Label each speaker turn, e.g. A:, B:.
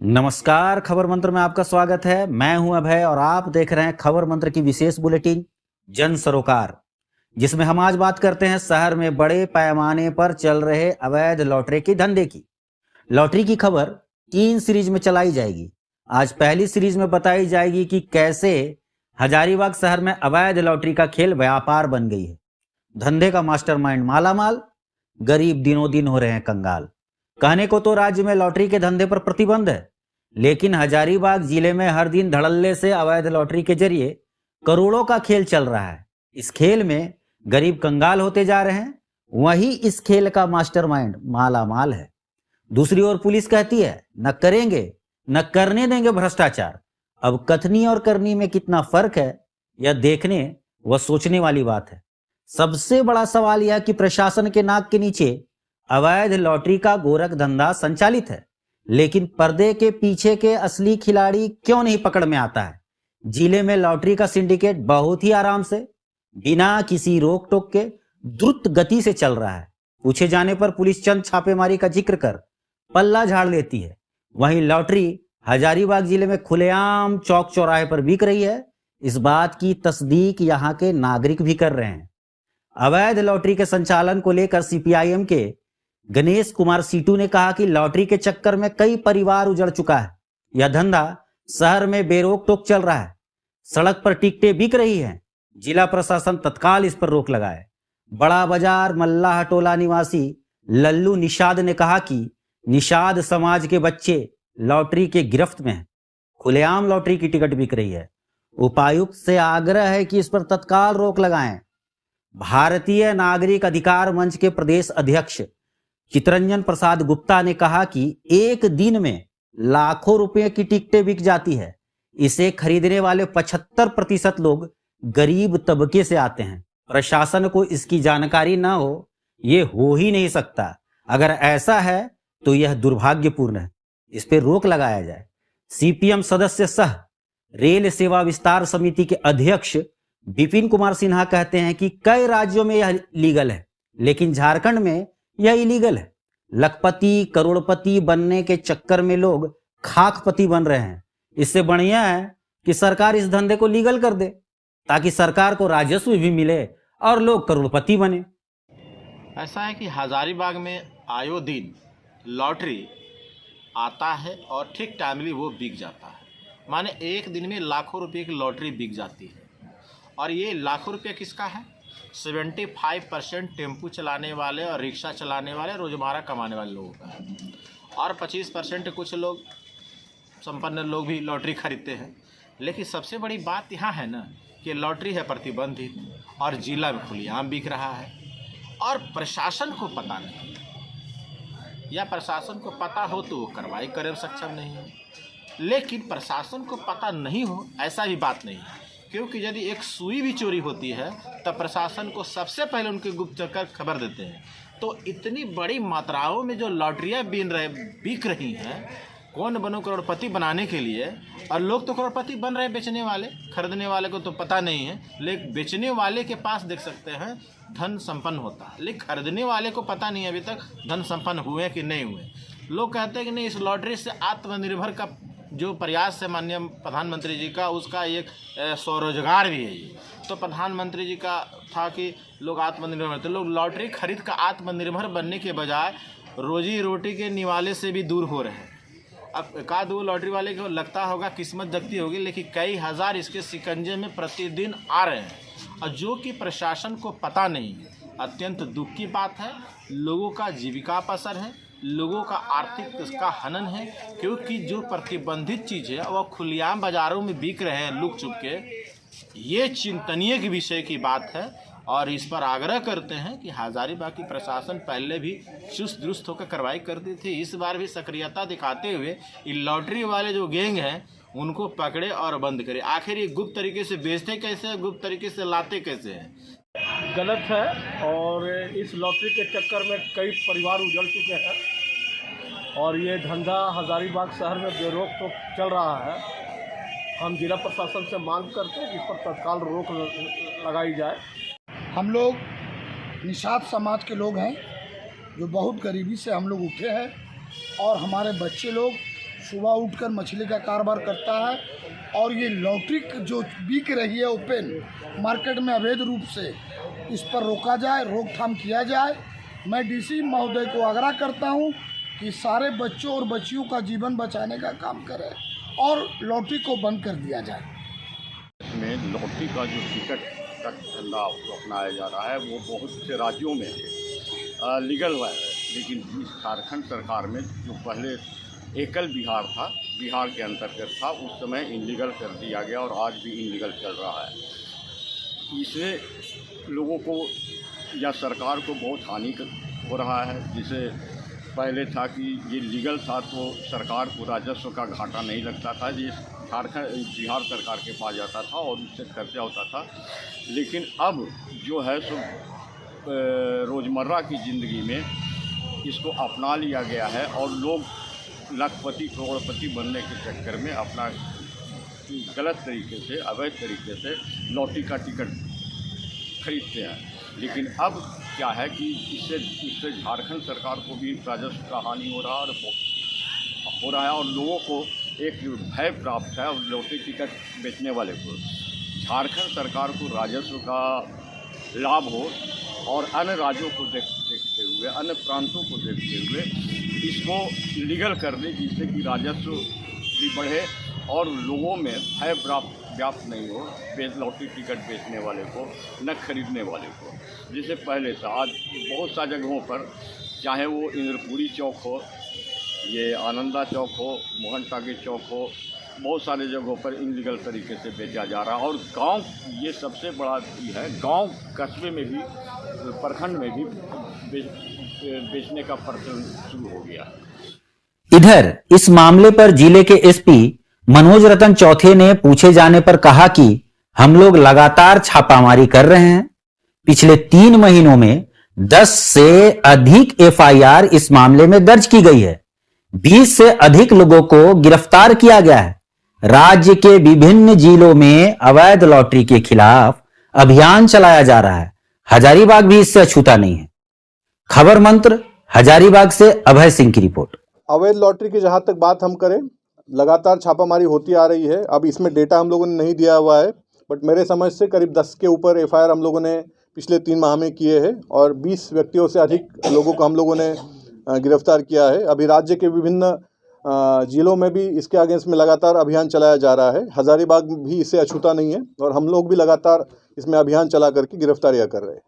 A: नमस्कार, खबर मंत्र में आपका स्वागत है। मैं हूं अभय और आप देख रहे हैं खबर मंत्र की विशेष बुलेटिन जन सरोकार, जिसमें हम आज बात करते हैं शहर में बड़े पैमाने पर चल रहे अवैध लॉटरी के धंधे की। लॉटरी की खबर 3 सीरीज में चलाई जाएगी। आज पहली सीरीज में बताई जाएगी कि कैसे हजारीबाग शहर में अवैध लॉटरी का खेल व्यापार बन गई है। धंधे का मास्टरमाइंड मालामाल, गरीब दिनों दिन हो रहे हैं कंगाल। कहने को तो राज्य में लॉटरी के धंधे पर प्रतिबंध है, लेकिन हजारीबाग जिले में हर दिन धड़ल्ले से अवैध लॉटरी के जरिए करोड़ों का खेल चल रहा है। इस खेल में गरीब कंगाल होते जा रहे हैं, वहीं इस खेल का मास्टरमाइंड मालामाल है। दूसरी ओर पुलिस कहती है न करेंगे न करने देंगे भ्रष्टाचार। अब कथनी और करनी में कितना फर्क है, यह देखने व सोचने वाली बात है। सबसे बड़ा सवाल यह कि प्रशासन के नाक के नीचे अवैध लॉटरी का गोरख धंधा संचालित है, लेकिन पर्दे के पीछे के असली खिलाड़ी क्यों नहीं पकड़ में आता है। जिले में लॉटरी का सिंडिकेट बहुत ही आराम से, बिना किसी रोक टोक के द्रुत गति से चल रहा है। पूछे जाने पर पुलिस चंद छापेमारी का जिक्र कर पल्ला झाड़ लेती है। वहीं लॉटरी हजारीबाग जिले में खुलेआम चौक चौराहे पर बिक रही है, इस बात की तस्दीक यहाँ के नागरिक भी कर रहे हैं। अवैध लॉटरी के संचालन को लेकर सीपीआईएम के गणेश कुमार सीटू ने कहा कि लॉटरी के चक्कर में कई परिवार उजड़ चुका है। यह धंधा शहर में बेरोक टोक चल रहा है, सड़क पर टिकटें बिक रही हैं। जिला प्रशासन तत्काल इस पर रोक लगाए। बड़ा बाजार मल्लाह टोला निवासी लल्लू निषाद ने कहा कि निषाद समाज के बच्चे लॉटरी के गिरफ्त में हैं। खुलेआम लॉटरी की टिकट बिक रही है। उपायुक्त से आग्रह है कि इस पर तत्काल रोक लगाएं। भारतीय नागरिक अधिकार मंच के प्रदेश अध्यक्ष चितरंजन प्रसाद गुप्ता ने कहा कि एक दिन में लाखों रुपए की टिकटें बिक जाती है। इसे खरीदने वाले 75% लोग गरीब तबके से आते हैं। प्रशासन को इसकी जानकारी ना हो, ये हो ही नहीं सकता। अगर ऐसा है तो यह दुर्भाग्यपूर्ण है, इस पर रोक लगाया जाए। सीपीएम सदस्य सह रेल सेवा विस्तार समिति के अध्यक्ष विपिन कुमार सिन्हा कहते हैं कि कई राज्यों में यह लीगल है, लेकिन झारखंड में यह इलीगल है। लखपति करोड़पति बनने के चक्कर में लोग खाकपति बन रहे हैं। इससे बढ़िया है कि सरकार इस धंधे को लीगल कर दे, ताकि सरकार को राजस्व भी मिले और लोग करोड़पति बने।
B: ऐसा है कि हजारीबाग में आयो दिन लॉटरी आता है और ठीक टाइमली वो बिक जाता है। माने एक दिन में लाखों रुपए की लॉटरी बिक जाती है। और ये लाखों रुपये किसका है? 75% टेम्पू चलाने वाले और रिक्शा चलाने वाले, रोजमर्रा कमाने वाले लोगों का है। और 25% कुछ लोग संपन्न लोग भी लॉटरी खरीदते हैं। लेकिन सबसे बड़ी बात यहाँ है ना कि लॉटरी है प्रतिबंधित और जिला में खुलेआम बिक रहा है और प्रशासन को पता नहीं, या प्रशासन को पता हो तो वो कार्रवाई करे सक्षम नहीं है। लेकिन प्रशासन को पता नहीं हो ऐसा भी बात नहीं है, क्योंकि यदि एक सुई भी चोरी होती है तब प्रशासन को सबसे पहले उनके गुप्तचर खबर देते हैं। तो इतनी बड़ी मात्राओं में जो लॉटरियाँ बिक रही हैं, कौन बनो करोड़पति बनाने के लिए, और लोग तो करोड़पति बन रहे हैं बेचने वाले। खरीदने वाले को तो पता नहीं है, लेकिन बेचने वाले के पास देख सकते हैं धन संपन्न होता है, लेकिन खरीदने वाले को पता नहीं है अभी तक धन संपन्न हुए कि नहीं हुए। लोग कहते हैं कि नहीं, इस लॉटरी से आत्मनिर्भर का जो प्रयास है माननीय प्रधानमंत्री जी का, उसका एक स्वरोजगार भी है ये। तो प्रधानमंत्री जी का था कि लोग आत्मनिर्भर, तो लोग लॉटरी खरीद कर आत्मनिर्भर बनने के बजाय रोजी रोटी के निवाले से भी दूर हो रहे हैं। अब एक आध वो लॉटरी वाले को लगता होगा किस्मत जगती होगी, लेकिन कई हज़ार इसके शिकंजे में प्रतिदिन आ रहे हैं, और जो कि प्रशासन को पता नहीं है। अत्यंत दुख की बात है। लोगों का जीविका पर असर है, लोगों का आर्थिक इसका हनन है, क्योंकि जो प्रतिबंधित चीज़ है वह खुलेआम बाज़ारों में बिक रहे हैं लुक छुप के। ये चिंतनीय के विषय की बात है और इस पर आग्रह करते हैं कि हजारीबाग की प्रशासन पहले भी चुस्त दुरुस्त होकर कार्रवाई करती थी, इस बार भी सक्रियता दिखाते हुए ये लॉटरी वाले जो गैंग हैं उनको पकड़े और बंद करे। आखिर ये गुप्त तरीके से बेचते कैसे हैं, गुप्त तरीके से लाते कैसे हैं?
C: गलत है। और इस लॉटरी के चक्कर में कई परिवार उजड़ चुके हैं और ये धंधा हजारीबाग शहर में बेरोक टोक चल रहा है। हम जिला प्रशासन से मांग करते हैं कि इस पर तत्काल रोक लगाई जाए।
D: हम लोग निषाद समाज के लोग हैं, जो बहुत गरीबी से हम लोग उठे हैं और हमारे बच्चे लोग सुबह उठकर मछली का कारोबार करता है और ये लॉटरी जो बिक रही है ओपन मार्केट में अवैध रूप से, इस पर रोका जाए, रोकथाम किया जाए। मैं डीसी महोदय को आग्रह करता हूं कि सारे बच्चों और बच्चियों का जीवन बचाने का काम करें और लॉटरी को बंद कर दिया जाए।
E: इसमें लॉटरी का जो टिकट का धंधा अपनाया जा रहा है वो बहुत से राज्यों में लीगल हुआ है, लेकिन इस झारखंड सरकार में जो पहले एकल बिहार था, बिहार के अंतर्गत था, उस समय इनलीगल कर दिया गया और आज भी इनलीगल चल रहा है। इससे लोगों को या सरकार को बहुत हानि हो रहा है। जिसे पहले था कि ये लीगल था तो सरकार को राजस्व का घाटा नहीं लगता था, ये झारखंड बिहार सरकार के पास जाता था और उससे खर्चा होता था। लेकिन अब जो है सो रोज़मर्रा की ज़िंदगी में इसको अपना लिया गया है और लोग लाखपति करोड़पति बनने के चक्कर में अपना गलत तरीके से, अवैध तरीके से लॉटरी का टिकट खरीदते हैं। लेकिन अब क्या है कि इससे झारखंड सरकार को भी राजस्व का हानि हो रहा है और लोगों को एक भय प्राप्त है लॉटरी टिकट बेचने वाले को। झारखंड सरकार को राजस्व का लाभ हो और अन्य राज्यों को देखते हुए, अन्य प्रांतों को देखते हुए इसको लीगल कर दे, जिससे कि राजस्व भी बढ़े और लोगों में भय व्याप्त नहीं हो लॉटरी टिकट बेचने वाले को, न खरीदने वाले को। जैसे पहले था, आज बहुत सा जगहों पर, चाहे वो इंद्रपुरी चौक हो, ये आनंदा चौक हो, मोहन टाकी चौक हो, बहुत सारे जगहों पर इनलीगल तरीके से बेचा जा रहा है। और गांव, ये सबसे बड़ा है, गांव कस्बे में भी, प्रखंड में भी बेचने का प्रचलन शुरू हो गया।
A: इधर इस मामले पर जिले के एसपी मनोज रतन चौथे ने पूछे जाने पर कहा कि हम लोग लगातार छापामारी कर रहे हैं। पिछले 3 महीनों में 10 से अधिक एफआईआर इस मामले में दर्ज की गई है। 20 से अधिक लोगों को गिरफ्तार किया गया है। राज्य के विभिन्न जिलों में अवैध लॉटरी के खिलाफ अभियान चलाया जा रहा है। हजारीबाग भी इससे अछूता नहीं है। खबर मंत्र हजारीबाग से अभय सिंह की रिपोर्ट।
F: अवैध लॉटरी की जहां तक बात हम करें, लगातार छापामारी होती आ रही है। अब इसमें डेटा हम लोगों ने नहीं दिया हुआ है, बट मेरे समझ से करीब 10 के ऊपर एफआईआर हम लोगों ने पिछले 3 माह में किए हैं और 20 व्यक्तियों से अधिक लोगों को हम लोगों ने गिरफ्तार किया है। अभी राज्य के विभिन्न जिलों में भी इसके अगेंस्ट में लगातार अभियान चलाया जा रहा है। हजारीबाग भी इससे अछूता नहीं है और हम लोग भी लगातार इसमें अभियान चला करके गिरफ्तारियां कर रहे हैं।